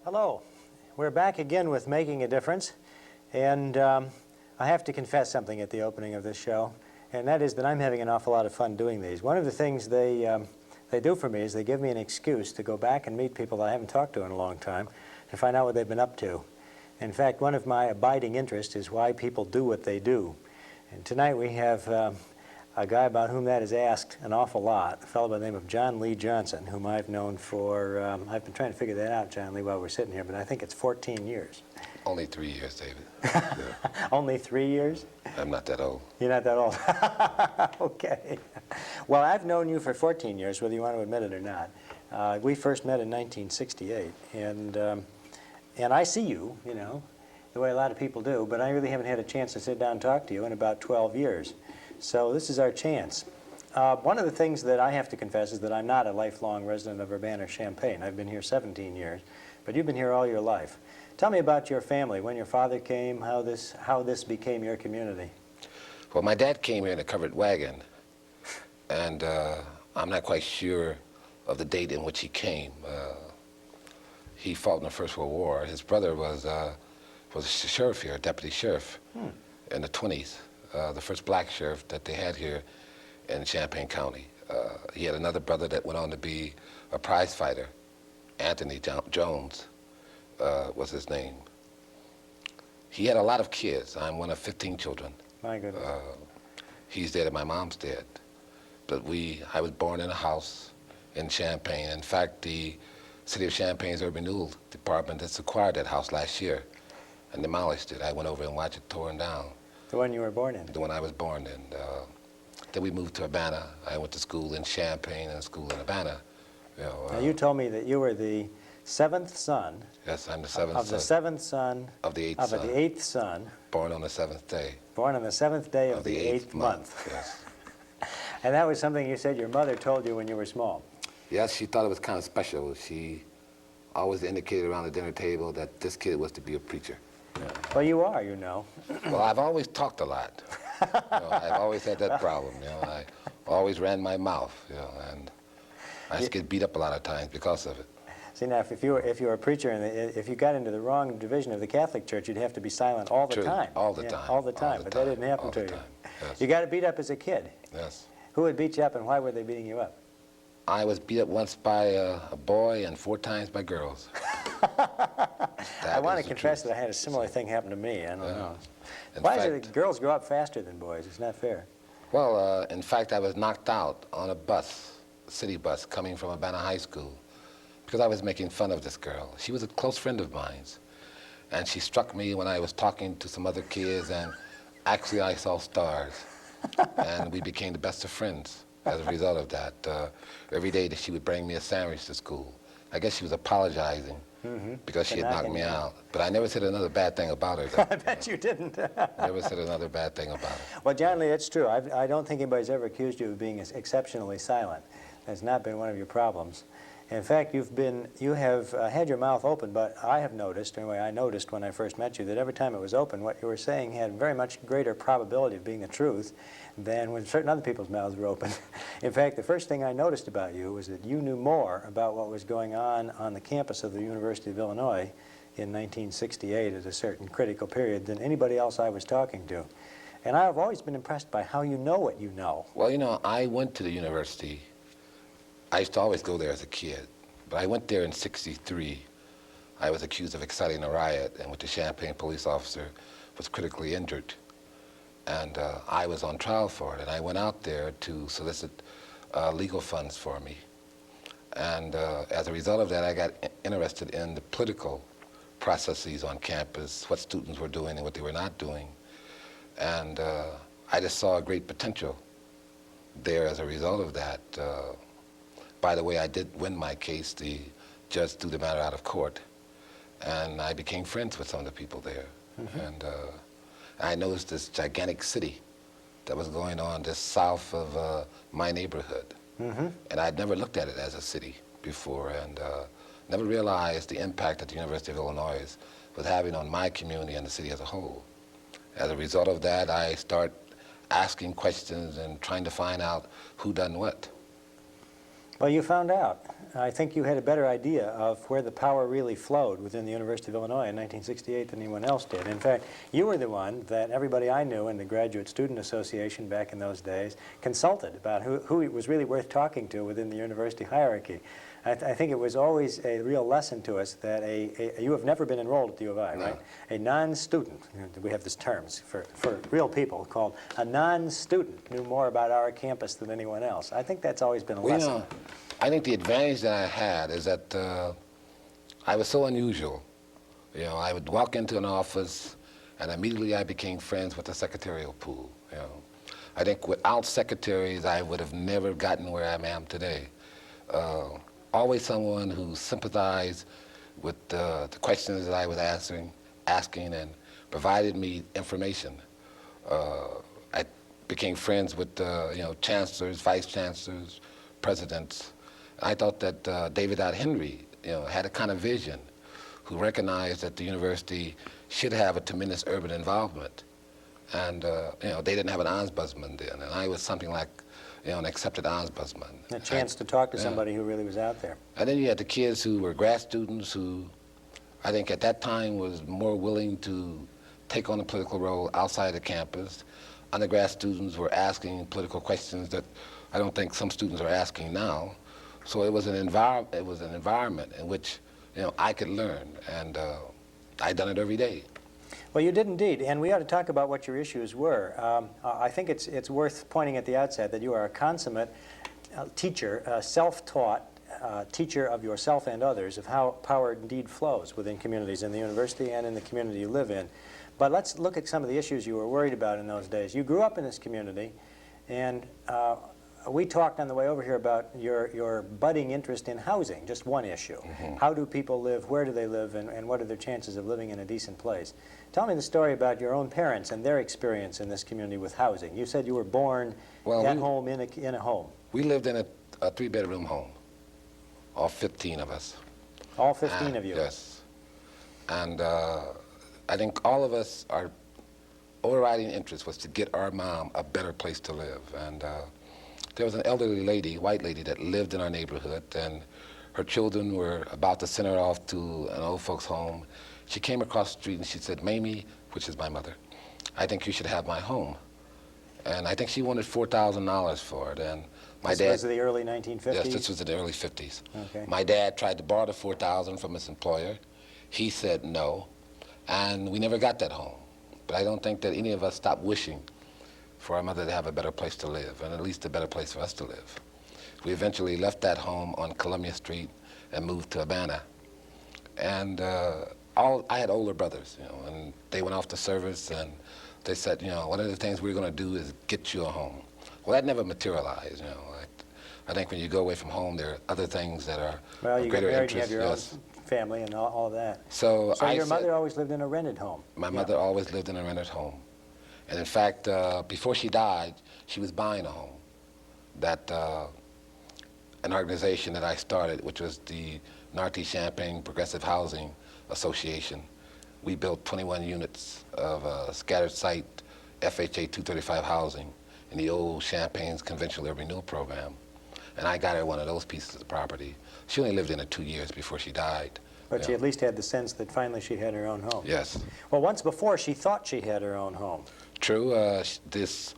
Hello. We're back again with Making a Difference, and I have to confess something at the opening of this show, and that is that I'm having an awful lot of fun doing these. One of the things they do for me is they give me an excuse to go back and meet people that I haven't talked to in a long time and find out what they've been up to. In fact, one of my abiding interests is why people do what they do. And tonight we have a guy about whom that is asked an awful lot, a fellow by the name of John Lee Johnson, whom I've known for, I've been trying to figure that out, John Lee, while we're sitting here, but I think it's 14 years. Only 3 years, David. Yeah. Only 3 years? I'm not that old. You're not that old? Okay. Well, I've known you for 14 years, whether you want to admit it or not. We first met in 1968, and I see you, you know, the way a lot of people do, but I really haven't had a chance to sit down and talk to you in about 12 years. So this is our chance. One of the things that I have to confess is that I'm not a lifelong resident of Urbana or Champaign. I've been here 17 years, but you've been here all your life. Tell me about your family, when your father came, how this became your community. Well, my dad came here in a covered wagon, and I'm not quite sure of the date in which he came. He fought in the First World War. His brother was a sheriff here, a deputy sheriff, in the 20s. The first black sheriff that they had here in Champaign County. He had another brother that went on to be a prize fighter. Anthony Jones was his name. He had a lot of kids. I'm one of 15 children. My goodness. He's dead and my mom's dead. But I was born in a house in Champaign. In fact, the City of Champaign's Urban Renewal Department has acquired that house last year and demolished it. I went over and watched it torn down. The one you were born in? The one I was born in. Then we moved to Urbana. I went to school in Champaign and school in Urbana. You know, now you told me that you were the seventh son. Yes, I'm the seventh son. Of the seventh son. Of the eighth son. Of the eighth son. Born on the seventh day. Born on the seventh day of the eighth month. Yes. And that was something you said your mother told you when you were small. Yes, she thought it was kind of special. She always indicated around the dinner table that this kid was to be a preacher. Yeah. Well, you are, you know. Well, I've always talked a lot. You know, I've always had that problem. You know, I always ran my mouth. You know, and I just get beat up a lot of times because of it. See, now, if you were a preacher and if you got into the wrong division of the Catholic Church, you'd have to be silent all the time. All the time. All the time. But that didn't happen to you. Yes. You got beat up as a kid. Yes. Who would beat you up, and why were they beating you up? I was beat up once by a boy and 4 times by girls. I want to confess that I had a similar thing happen to me. I don't know. Why is it that girls grow up faster than boys? It's not fair. Well, in fact, I was knocked out on a bus, city bus, coming from Urbana High School because I was making fun of this girl. She was a close friend of mine, and she struck me when I was talking to some other kids, and actually I saw stars, and we became the best of friends as a result of that. Every day that she would bring me a sandwich to school. I guess she was apologizing because she had knocked me out. But I never said another bad thing about her. I bet you didn't. Never said another bad thing about her. Well, John Lee, that's true. I don't think anybody's ever accused you of being exceptionally silent. That's not been one of your problems. In fact, you have had your mouth open, but I have noticed, anyway, I noticed when I first met you, that every time it was open, what you were saying had very much greater probability of being the truth than when certain other people's mouths were open. In fact, the first thing I noticed about you was that you knew more about what was going on the campus of the University of Illinois in 1968 at a certain critical period than anybody else I was talking to. And I've always been impressed by how you know what you know. Well, you know, I went to the university. I used to always go there as a kid, but I went there in '63. I was accused of exciting a riot, and with the Champaign police officer was critically injured. And I was on trial for it, and I went out there to solicit legal funds for me. And as a result of that, I got interested in the political processes on campus, what students were doing and what they were not doing. And I just saw a great potential there as a result of that. By the way, I did win my case. The judge threw the matter out of court. And I became friends with some of the people there. And I noticed this gigantic city that was going on just south of my neighborhood. And I'd never looked at it as a city before, and never realized the impact that the University of Illinois was having on my community and the city as a whole. As a result of that, I start asking questions and trying to find out who done what. Well, you found out. I think you had a better idea of where the power really flowed within the University of Illinois in 1968 than anyone else did. In fact, you were the one that everybody I knew in the Graduate Student Association back in those days consulted about who it was really worth talking to within the university hierarchy. I think it was always a real lesson to us that you have never been enrolled at the U of I, right? A non-student, we have these terms for real people called a non-student knew more about our campus than anyone else. I think that's always been a lesson. I think the advantage that I had is that I was so unusual. You know, I would walk into an office and immediately I became friends with the secretarial pool. You know, I think without secretaries I would have never gotten where I am today. Always someone who sympathized with the questions that I was asking and provided me information. I became friends with chancellors, vice chancellors, presidents. I thought that David Henry, had a kind of vision, who recognized that the university should have a tremendous urban involvement. And they didn't have an ombudsman then, and I was something like an accepted ombudsman. A chance to talk to somebody who really was out there. And then you had the kids who were grad students who, I think at that time, was more willing to take on a political role outside the campus. Undergrad students were asking political questions that I don't think some students are asking now. So it was an environment in which I could learn, and I'd done it every day. Well, you did indeed, and we ought to talk about what your issues were. I think it's worth pointing at the outset that you are a consummate teacher, a self-taught teacher of yourself and others of how power indeed flows within communities in the university and in the community you live in. But let's look at some of the issues you were worried about in those days. You grew up in this community, and we talked on the way over here about your budding interest in housing, just one issue. How do people live, where do they live, and what are their chances of living in a decent place? Tell me the story about your own parents and their experience in this community with housing. You said you were born at home, in a home. We lived in a three-bedroom home, all 15 of us. All 15 of you? Yes. And I think all of us, our overriding interest was to get our mom a better place to live. And there was an elderly lady, white lady, that lived in our neighborhood, and her children were about to send her off to an old folks' home. She came across the street and she said, "Mamie," which is my mother, "I think you should have my home." And I think she wanted $4,000 for it. And my dad. This was the early 1950s? Yes, this was in the early 50s. Okay. My dad tried to borrow the $4,000 from his employer. He said no, and we never got that home. But I don't think that any of us stopped wishing for our mother to have a better place to live, and at least a better place for us to live. We eventually left that home on Columbia Street and moved to Urbana. And I had older brothers, and they went off to service, and they said, one of the things we're going to do is get you a home. Well, that never materialized, I think when you go away from home, there are other things that are of greater interest. You have your own family and all that. So your mother always lived in a rented home? My mother always lived in a rented home. And in fact, before she died, she was buying a home. That an organization that I started, which was the Northeast Champaign Progressive Housing Association, we built 21 units of scattered site FHA 235 housing in the old Champaign's Conventional Urban Renewal Program. And I got her one of those pieces of property. She only lived in it 2 years before she died. But she at least had the sense that finally she had her own home. Yes. Well, once before, she thought she had her own home. True. This